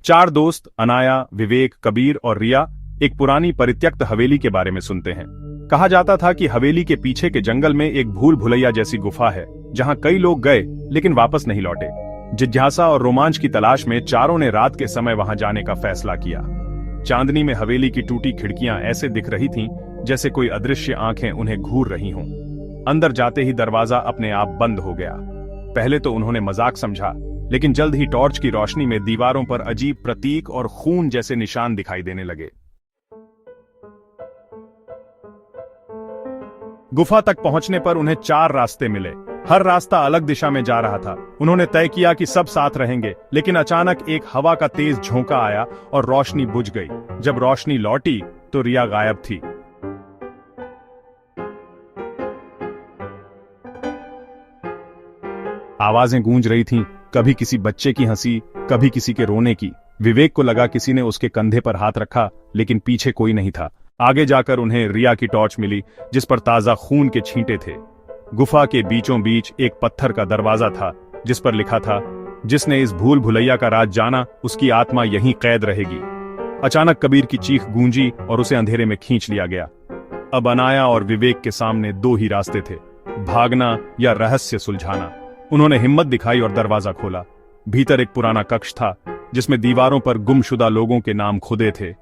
चार दोस्त अनाया, विवेक, कबीर और रिया एक पुरानी परित्यक्त हवेली के बारे में सुनते हैं। कहा जाता था कि हवेली के पीछे के जंगल में एक भूल भुलैया जैसी गुफा है, जहां कई लोग गए लेकिन वापस नहीं लौटे। जिज्ञासा और रोमांच की तलाश में चारों ने रात के समय वहां जाने का फैसला किया। चांदनी में हवेली की टूटी खिड़कियां ऐसे दिख रही थीं जैसे कोई अदृश्य आंखें उन्हें घूर रही हों। अंदर जाते ही दरवाजा अपने आप बंद हो गया। पहले तो उन्होंने मजाक समझा, लेकिन जल्द ही टॉर्च की रोशनी में दीवारों पर अजीब प्रतीक और खून जैसे निशान दिखाई देने लगे। गुफा तक पहुंचने पर उन्हें चार रास्ते मिले। हर रास्ता अलग दिशा में जा रहा था। उन्होंने तय किया कि सब साथ रहेंगे, लेकिन अचानक एक हवा का तेज झोंका आया और रोशनी बुझ गई। जब रोशनी लौटी तो रिया गायब थी। आवाजें गूंज रही थीं, कभी किसी बच्चे की हंसी, कभी किसी के रोने की। विवेक को लगा किसी ने उसके कंधे पर हाथ रखा, लेकिन पीछे कोई नहीं था। आगे जाकर उन्हें रिया की टॉर्च मिली, जिस पर ताजा खून के छींटे थे। गुफा के बीचों बीच एक पत्थर का दरवाजा था, जिस पर लिखा था, जिसने इस भूल भुलैया का राज जाना, उसकी आत्मा यहीं कैद रहेगी। अचानक कबीर की चीख गूंजी और उसे अंधेरे में खींच लिया गया। अब अनाया और विवेक के सामने दो ही रास्ते थे, भागना या रहस्य सुलझाना। उन्होंने हिम्मत दिखाई और दरवाजा खोला। भीतर एक पुराना कक्ष था, जिसमें दीवारों पर गुमशुदा लोगों के नाम खुदे थे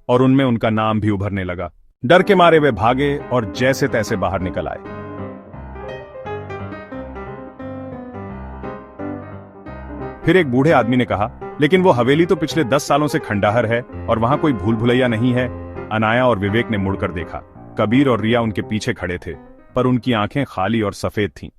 और उनमें उनका नाम भी उभरने लगा। डर के मारे वे भागे और जैसे तैसे बाहर निकल आए। फिर एक बूढ़े आदमी ने कहा, लेकिन वो हवेली तो पिछले 10 सालों से खंडहर है और वहां कोई भूल भुलैया नहीं है। अनाया और विवेक ने मुड़कर देखा। कबीर और रिया उनके पीछे खड़े थे, पर उनकी आंखें खाली और सफेद थीं।